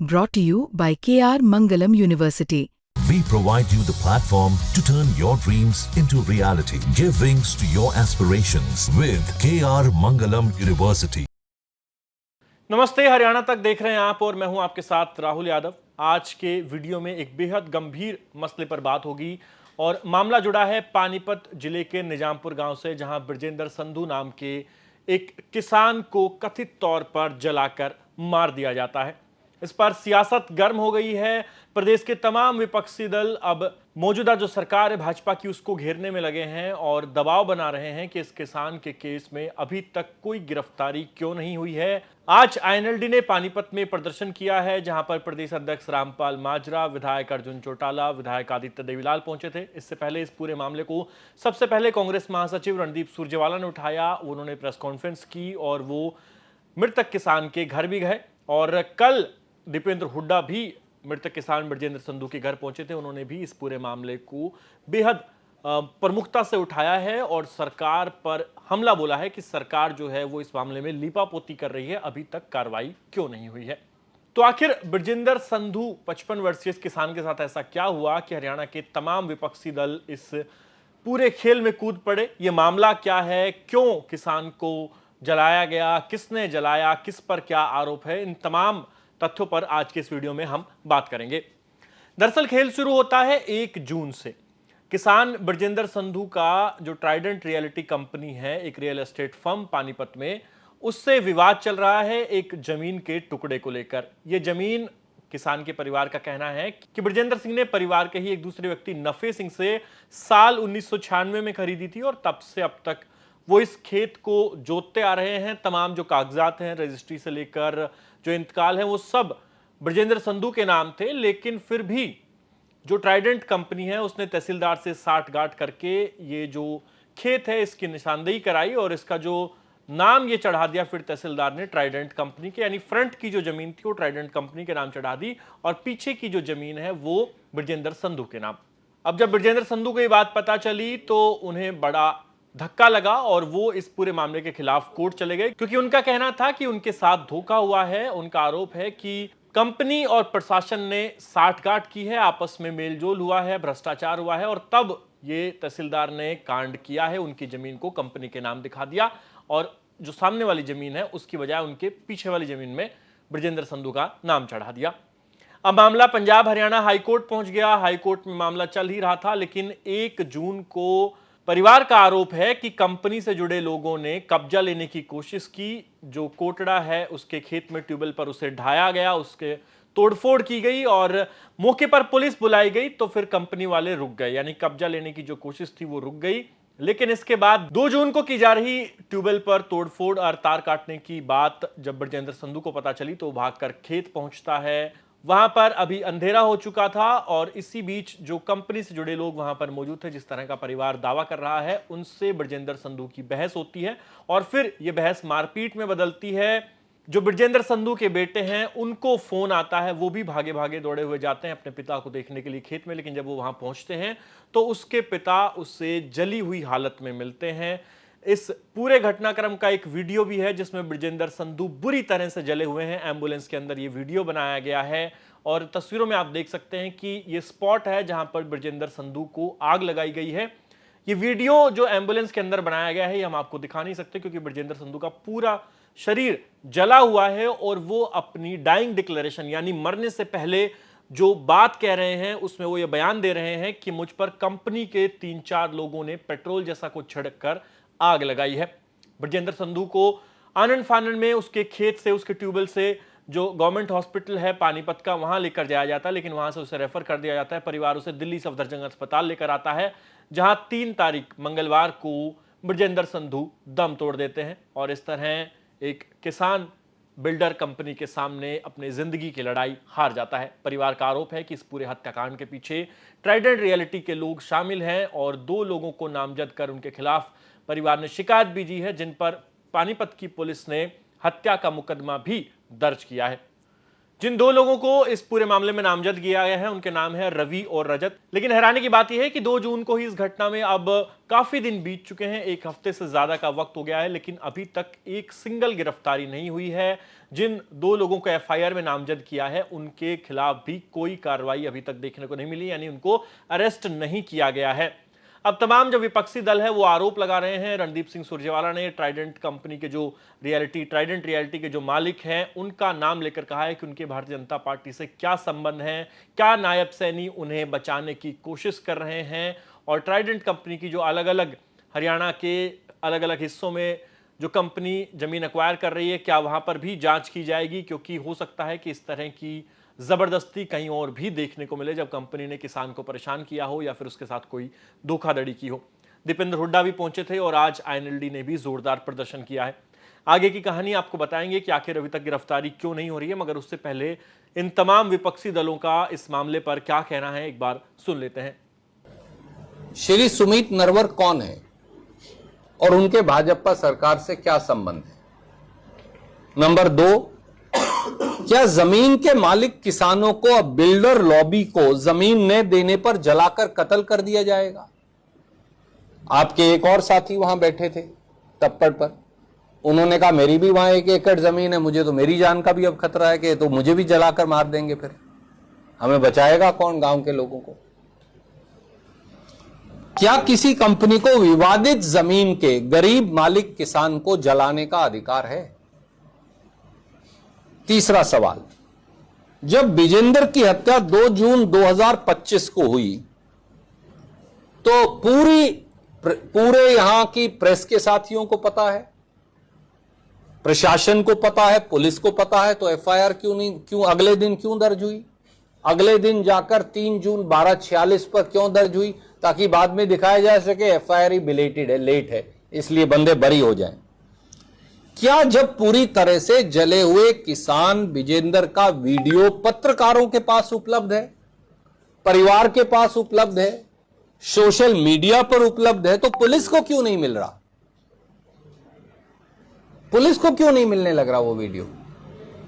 Brought to you by KR Mangalam University. We provide you the platform to turn your dreams into reality. Give wings to your aspirations with KR Mangalam University. नमस्ते, हरियाणा तक देख रहे हैं आप और मैं हूं आपके साथ राहुल यादव। आज के वीडियो में एक बेहद गंभीर मसले पर बात होगी और मामला जुड़ा है पानीपत जिले के निजामपुर गांव से, जहां ब्रजेंद्र संधू नाम के एक किसान को कथित तौर पर जलाकर मार दिया जाता है। इस पर सियासत गर्म हो गई है। प्रदेश के तमाम विपक्षी दल अब मौजूदा जो सरकार है भाजपा की, उसको घेरने में लगे हैं और दबाव बना रहे हैं कि इस किसान के केस में अभी तक कोई गिरफ्तारी क्यों नहीं हुई है। आज आईएनएलडी ने पानीपत में प्रदर्शन किया है, जहां पर प्रदेश अध्यक्ष रामपाल माजरा, विधायक अर्जुन चौटाला, विधायक आदित्य देवीलाल पहुंचे थे। इससे पहले इस पूरे मामले को सबसे पहले कांग्रेस महासचिव रणदीप सुरजेवाला ने उठाया। उन्होंने प्रेस कॉन्फ्रेंस की और वो मृतक किसान के घर भी गए और कल दीपेंद्र हुड्डा भी मृतक किसान ब्रजेंद्र संधू के घर पहुंचे थे। उन्होंने भी इस पूरे मामले को बेहद प्रमुखता से उठाया है और सरकार पर हमला बोला है कि सरकार जो है वो इस मामले में लीपापोती कर रही है, अभी तक कार्रवाई क्यों नहीं हुई है। तो आखिर ब्रजेंद्र संधू 55 वर्षीय किसान के साथ ऐसा क्या हुआ कि हरियाणा के तमाम विपक्षी दल इस पूरे खेल में कूद पड़े? ये मामला क्या है, क्यों किसान को जलाया गया, किसने जलाया, किस पर क्या आरोप है, इन तमाम तथ्यों पर आज के इस वीडियो में हम बात करेंगे। दरअसल खेल शुरू होता है 1 जून से। किसान ब्रजेंद्र संधू का जो ट्राइडेंट रियलिटी कंपनी है, एक रियल एस्टेट फर्म पानीपत में, उससे विवाद चल रहा है एक जमीन के टुकड़े को लेकर। यह जमीन किसान के परिवार का कहना है कि ब्रजेंद्र सिंह ने परिवार के ही एक दूसरे व्यक्ति नफे सिंह से साल 1996 में खरीदी थी और तब से अब तक वो इस खेत को जोतते आ रहे हैं। तमाम जो कागजात हैं, रजिस्ट्री से लेकर जो इंतकाल है, वो सब ब्रजेंद्र संधू के नाम थे। लेकिन फिर भी जो ट्राइडेंट कंपनी है उसने तहसीलदार से साठगांठ करके ये जो खेत है इसकी निशानदेही कराई और इसका जो नाम ये चढ़ा दिया फिर तहसीलदार ने ट्राइडेंट कंपनी के, यानी फ्रंट की जो जमीन थी वो ट्राइडेंट कंपनी के नाम चढ़ा दी और पीछे की जो जमीन है वो ब्रजेंद्र संधू के नाम। अब जब ब्रजेंद्र संधू को ये बात पता चली तो उन्हें बड़ा धक्का लगा और वो इस पूरे मामले के खिलाफ कोर्ट चले गए, क्योंकि उनका कहना था कि उनके साथ धोखा हुआ है। उनका आरोप है कि कंपनी और प्रशासन ने साठगांठ की है, आपस में मेलजोल हुआ है, भ्रष्टाचार हुआ है और तब ये तहसीलदार ने कांड किया है, उनकी जमीन को कंपनी के नाम दिखा दिया और जो सामने वाली जमीन है उसकी बजाय उनके पीछे वाली जमीन में ब्रजेंद्र संधू का नाम चढ़ा दिया। अब मामला पंजाब हरियाणा हाईकोर्ट पहुंच गया। हाईकोर्ट में मामला चल ही रहा था, लेकिन 1 जून को परिवार का आरोप है कि कंपनी से जुड़े लोगों ने कब्जा लेने की कोशिश की। जो कोटड़ा है उसके खेत में ट्यूबवेल पर उसे ढाया गया, उसके तोड़फोड़ की गई और मौके पर पुलिस बुलाई गई तो फिर कंपनी वाले रुक गए, यानी कब्जा लेने की जो कोशिश थी वो रुक गई। लेकिन इसके बाद 2 जून को की जा रही ट्यूबवेल पर तोड़फोड़ और तार काटने की बात जब ब्रजेंद्र संधू को पता चली तो भागकर खेत पहुंचता है। वहां पर अभी अंधेरा हो चुका था और इसी बीच जो कंपनी से जुड़े लोग वहां पर मौजूद थे, जिस तरह का परिवार दावा कर रहा है, उनसे ब्रजेंद्र संधू की बहस होती है और फिर यह बहस मारपीट में बदलती है। जो ब्रजेंद्र संधू के बेटे हैं उनको फोन आता है, वो भी भागे भागे दौड़े हुए जाते हैं अपने पिता को देखने के लिए खेत में, लेकिन जब वो वहां पहुंचते हैं तो उसके पिता उससे जली हुई हालत में मिलते हैं। इस पूरे घटनाक्रम का एक वीडियो भी है जिसमें ब्रजेंद्र संधू बुरी तरह से जले हुए हैं। एम्बुलेंस के अंदर ये वीडियो बनाया गया है और तस्वीरों में आप देख सकते हैं कि ये स्पॉट है जहां पर ब्रजेंद्र संधू को आग लगाई गई है। ये वीडियो जो एम्बुलेंस के अंदर बनाया गया है ये हम आपको दिखा नहीं सकते, क्योंकि ब्रजेंद्र संधू का पूरा शरीर जला हुआ है और वो अपनी डाइंग डिक्लेरेशन, यानी मरने से पहले जो बात कह रहे हैं उसमें वो ये बयान दे रहे हैं कि मुझ पर कंपनी के 3-4 लोगों ने पेट्रोल जैसा कुछ छिड़क कर आग लगाई है। ब्रजेंद्र संधू को आनन फानन में उसके खेत से, उसके ट्यूबवेल से जो गवर्नमेंट हॉस्पिटल है पानीपत का, वहां लेकर जाया जाता है, लेकिन वहां से उसे रेफर कर दिया जाता है। परिवार उसे दिल्ली सफदरजंग अस्पताल लेकर आता है, जहां 3 तारीख मंगलवार को ब्रजेंद्र संधू दम तोड़ देते हैं और इस तरह एक किसान बिल्डर कंपनी के सामने अपनी जिंदगी की लड़ाई हार जाता है। परिवार का आरोप है कि इस पूरे हत्याकांड के पीछे ट्राइडेंट रियलिटी के लोग शामिल हैं और 2 लोगों को नामजद कर उनके खिलाफ परिवार ने शिकायत भी दी है, जिन पर पानीपत की पुलिस ने हत्या का मुकदमा भी दर्ज किया है। जिन दो लोगों को इस पूरे मामले में नामजद किया गया है उनके नाम है रवि और रजत। लेकिन हैरानी की बात यह है कि 2 जून को ही इस घटना में अब काफी दिन बीत चुके हैं, 1 हफ्ते से ज्यादा का वक्त हो गया है, लेकिन अभी तक एक सिंगल गिरफ्तारी नहीं हुई है। जिन 2 लोगों को एफआईआर में नामजद किया है उनके खिलाफ भी कोई कार्रवाई अभी तक देखने को नहीं मिली, यानी उनको अरेस्ट नहीं किया गया है। अब तमाम जो विपक्षी दल है वो आरोप लगा रहे हैं। रणदीप सिंह सुरजेवाला ने ट्राइडेंट कंपनी के जो ट्राइडेंट रियल्टी के जो मालिक हैं उनका नाम लेकर कहा है कि उनके भारतीय जनता पार्टी से क्या संबंध है, क्या नायब सैनी उन्हें बचाने की कोशिश कर रहे हैं, और ट्राइडेंट कंपनी की जो अलग अलग हरियाणा के अलग अलग हिस्सों में जो कंपनी जमीन एक्वायर कर रही है, क्या वहां पर भी जांच की जाएगी, क्योंकि हो सकता है कि इस तरह की जबरदस्ती कहीं और भी देखने को मिले जब कंपनी ने किसान को परेशान किया हो या फिर उसके साथ कोई धोखाधड़ी की हो। दीपेंद्र हुड्डा भी पहुंचे थे और आज आईएनएलडी ने भी जोरदार प्रदर्शन किया है। आगे की कहानी आपको बताएंगे कि आखिर अभी तक गिरफ्तारी क्यों नहीं हो रही है, मगर उससे पहले इन तमाम विपक्षी दलों का इस मामले पर क्या कहना है एक बार सुन लेते हैं। श्री सुमित नरवर कौन है और उनके भाजपा सरकार से क्या संबंध है? नंबर 2, क्या जमीन के मालिक किसानों को अब बिल्डर लॉबी को जमीन न देने पर जलाकर कत्ल कर दिया जाएगा? आपके एक और साथी वहां बैठे थे टप्पड़ पर, उन्होंने कहा मेरी भी वहां 1 एकड़ जमीन है, मुझे तो मेरी जान का भी अब खतरा है कि तो मुझे भी जलाकर मार देंगे, फिर हमें बचाएगा कौन गांव के लोगों को? क्या किसी कंपनी को विवादित जमीन के गरीब मालिक किसान को जलाने का अधिकार है? तीसरा सवाल, जब विजेंद्र की हत्या 2 जून 2025 को हुई तो पूरे यहां की प्रेस के साथियों को पता है, प्रशासन को पता है, पुलिस को पता है, तो एफआईआर क्यों अगले दिन क्यों दर्ज हुई? अगले दिन जाकर 3 जून 12:46 पर क्यों दर्ज हुई? ताकि बाद में दिखाया जा सके एफआईआर ही बिलेटेड है, लेट है, इसलिए बंदे बरी हो जाएं। क्या जब पूरी तरह से जले हुए किसान विजेंद्र का वीडियो पत्रकारों के पास उपलब्ध है, परिवार के पास उपलब्ध है, सोशल मीडिया पर उपलब्ध है, तो पुलिस को क्यों नहीं मिल रहा? पुलिस को क्यों नहीं मिलने लग रहा वो वीडियो?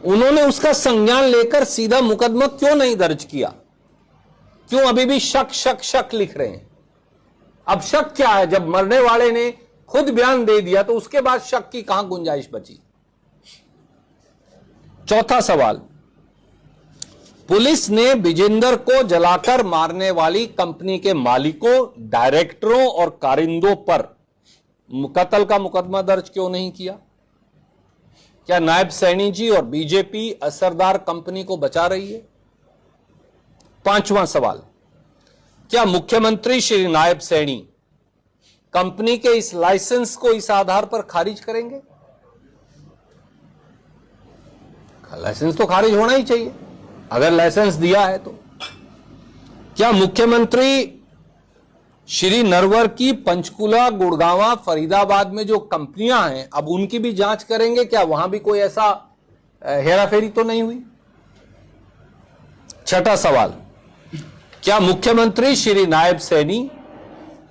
उन्होंने उसका संज्ञान लेकर सीधा मुकदमा क्यों नहीं दर्ज किया? क्यों अभी भी शक शक शक लिख रहे हैं? अब शक क्या है? जब मरने वाले ने खुद बयान दे दिया तो उसके बाद शक की कहां गुंजाइश बची? चौथा सवाल, पुलिस ने विजेंद्र को जलाकर मारने वाली कंपनी के मालिकों, डायरेक्टरों और कारिंदों पर कत्ल का मुकदमा दर्ज क्यों नहीं किया? क्या नायब सैनी जी और बीजेपी असरदार कंपनी को बचा रही है? पांचवां सवाल, क्या मुख्यमंत्री श्री नायब सैनी कंपनी के इस लाइसेंस को इस आधार पर खारिज करेंगे? लाइसेंस तो खारिज होना ही चाहिए अगर लाइसेंस दिया है तो। क्या मुख्यमंत्री श्री नरवर की पंचकुला, गुड़गांव, फरीदाबाद में जो कंपनियां हैं अब उनकी भी जांच करेंगे? क्या वहां भी कोई ऐसा हेराफेरी तो नहीं हुई? छठा सवाल, क्या मुख्यमंत्री श्री नायब सैनी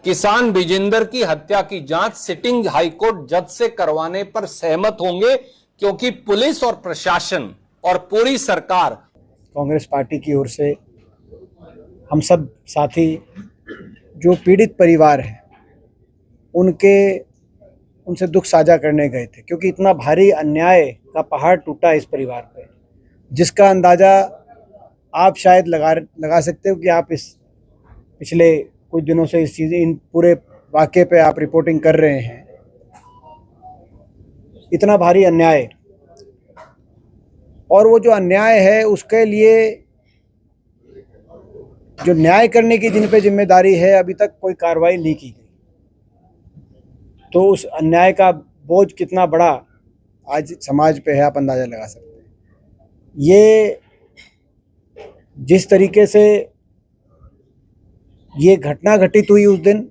किसान विजेंद्र की हत्या की जांच सिटिंग हाईकोर्ट जज से करवाने पर सहमत होंगे? क्योंकि पुलिस और प्रशासन और पूरी सरकार, कांग्रेस पार्टी की ओर से हम सब साथी जो पीड़ित परिवार हैं उनसे दुख साझा करने गए थे, क्योंकि इतना भारी अन्याय का पहाड़ टूटा इस परिवार पे, जिसका अंदाज़ा आप शायद लगा सकते हो कि आप इस पिछले कुछ दिनों से इन पूरे वाक़े पे आप रिपोर्टिंग कर रहे हैं। इतना भारी अन्याय, और वो जो अन्याय है उसके लिए जो न्याय करने की जिन पे जिम्मेदारी है अभी तक कोई कार्रवाई नहीं की गई, तो उस अन्याय का बोझ कितना बड़ा आज समाज पे है आप अंदाज़ा लगा सकते हैं। ये जिस तरीके से ये घटना घटित हुई उस दिन,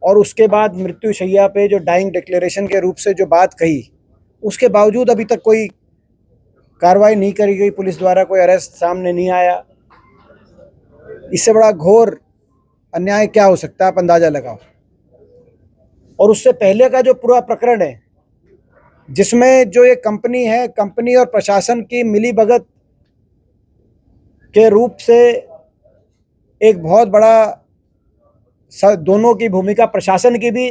और उसके बाद मृत्युशैया पे जो डाइंग डिक्लेरेशन के रूप से जो बात कही, उसके बावजूद अभी तक कोई कार्रवाई नहीं करी गई पुलिस द्वारा, कोई अरेस्ट सामने नहीं आया। इससे बड़ा घोर अन्याय क्या हो सकता है आप अंदाज़ा लगाओ। और उससे पहले का जो पूरा प्रकरण है जिसमें जो ये कंपनी है, कंपनी और प्रशासन की मिलीभगत के रूप से एक बहुत बड़ा दोनों की भूमिका, प्रशासन की भी,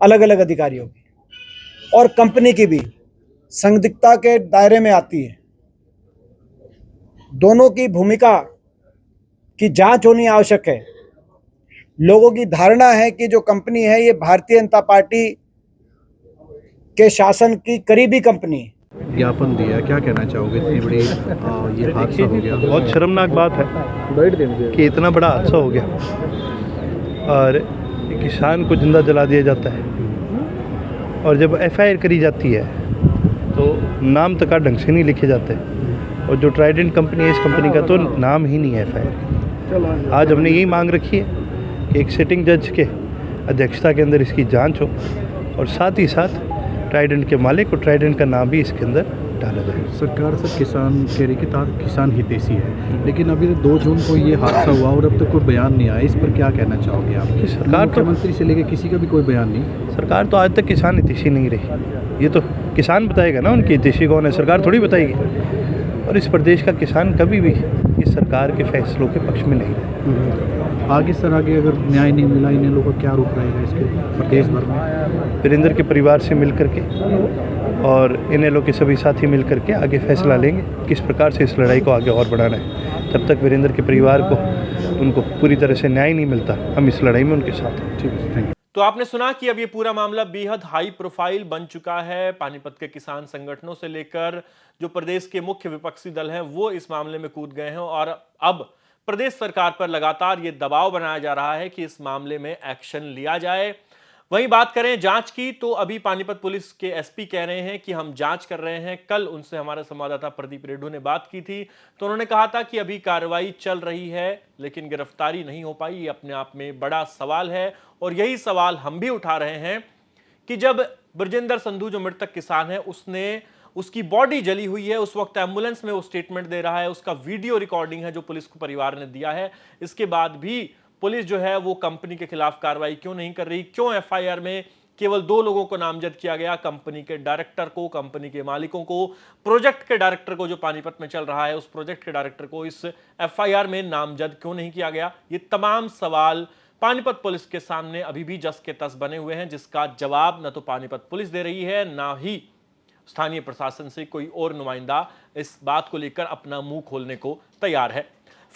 अलग अलग अधिकारियों की और कंपनी की भी संदिग्धता के दायरे में आती है। दोनों की भूमिका की जांच होनी आवश्यक है। लोगों की धारणा है कि जो कंपनी है ये भारतीय जनता पार्टी के शासन की करीबी कंपनी है। ज्ञापन दिया, क्या कहना चाहोगे? इतनी बड़ी ये हादसा हो गया, बहुत शर्मनाक बात है कि इतना बड़ा हादसा हो गया और किसान को जिंदा जला दिया जाता है। और जब एफआईआर करी जाती है तो नाम तक ढंग से नहीं लिखे जाते और जो ट्राइडेंट कंपनी है, इस कंपनी का तो नाम ही नहीं है एफआईआर। आज हमने यही मांग रखी है कि एक सिटिंग जज के अध्यक्षता के अंदर इसकी जांच हो और साथ ही साथ ट्राइडेंट के मालिक और ट्राइडेंट का नाम भी इसके अंदर डाला जाए। सरकार सब किसान कह रही कि किसान हितैषी है, लेकिन अभी 2 जून को ये हादसा हुआ और अब तक कोई बयान नहीं आया। इस पर क्या कहना चाहोगे आप? सरकार तो, मुख्यमंत्री से लेकर किसी का भी कोई बयान नहीं। सरकार तो आज तक किसान हितैषी नहीं रही। ये तो किसान बताएगा ना उनकी हितैषी कौन है, सरकार थोड़ी बताएगी। और इस प्रदेश का किसान कभी भी इस सरकार के फैसलों के पक्ष में नहीं रहे। आगे सर, आगे अगर न्याय नहीं मिला, इन्हें लोगों का क्या रूप रहेगा इसके प्रदेश भर में? वीरेंद्र के परिवार से मिल करके और इन्हें लोग के सभी साथी मिल करके आगे फैसला लेंगे किस प्रकार से इस लड़ाई को आगे और बढ़ाना है। जब तक वीरेंद्र के परिवार को उनको पूरी तरह से न्याय नहीं मिलता, हम इस लड़ाई में उनके साथ हैं। ठीक है, थैंक यू। तो आपने सुना कि अब ये पूरा मामला बेहद हाई प्रोफाइल बन चुका है। पानीपत के किसान संगठनों से लेकर जो प्रदेश के मुख्य विपक्षी दल हैं वो इस मामले में कूद गए हैं और अब प्रदेश सरकार पर लगातार ये दबाव बनाया जा रहा है कि इस मामले में एक्शन लिया जाए। वहीं बात करें जांच की तो अभी पानीपत पुलिस के एसपी कह रहे हैं कि हम जांच कर रहे हैं। कल उनसे हमारे संवाददाता प्रदीप रेड्डू ने बात की थी तो उन्होंने कहा था कि अभी कार्रवाई चल रही है लेकिन गिरफ्तारी नहीं हो पाई। ये अपने आप में बड़ा सवाल है और यही सवाल हम भी उठा रहे हैं कि जब ब्रजेंद्र संधू जो मृतक किसान है उसकी बॉडी जली हुई है, उस वक्त एम्बुलेंस में वो स्टेटमेंट दे रहा है, उसका वीडियो रिकॉर्डिंग है जो पुलिस को परिवार ने दिया है। इसके बाद भी पुलिस जो है वो कंपनी के खिलाफ कार्रवाई क्यों नहीं कर रही? क्यों एफआईआर में केवल 2 लोगों को नामजद किया गया, कंपनी के डायरेक्टर को, कंपनी के मालिकों को, प्रोजेक्ट के डायरेक्टर को जो पानीपत में चल रहा है उस प्रोजेक्ट के डायरेक्टर को इस एफआईआर में नामजद क्यों नहीं किया गया? ये तमाम सवाल पानीपत पुलिस के सामने अभी भी जस के तस बने हुए हैं जिसका जवाब न तो पानीपत पुलिस दे रही है ना ही स्थानीय प्रशासन से कोई और नुमाइंदा इस बात को लेकर अपना मुंह खोलने को तैयार है।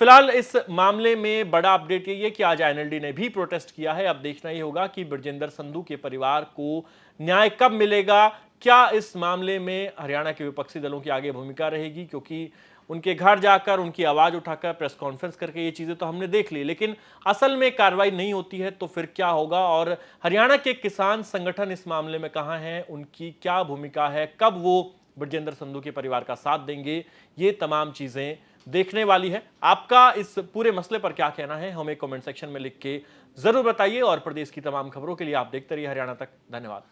फिलहाल इस मामले में बड़ा अपडेट यही है कि आज आईएनएलडी ने भी प्रोटेस्ट किया है। अब देखना ही होगा कि ब्रजेंद्र संधू के परिवार को न्याय कब मिलेगा। क्या इस मामले में हरियाणा के विपक्षी दलों की आगे भूमिका रहेगी, क्योंकि उनके घर जाकर उनकी आवाज उठाकर प्रेस कॉन्फ्रेंस करके ये चीजें तो हमने देख ली, लेकिन असल में कार्रवाई नहीं होती है तो फिर क्या होगा? और हरियाणा के किसान संगठन इस मामले में कहां हैं, उनकी क्या भूमिका है, कब वो ब्रजेंद्र संधू के परिवार का साथ देंगे, ये तमाम चीजें देखने वाली है। आपका इस पूरे मसले पर क्या कहना है हमें कमेंट सेक्शन में लिख के जरूर बताइए और प्रदेश की तमाम खबरों के लिए आप देखते रहिए हरियाणा तक। धन्यवाद।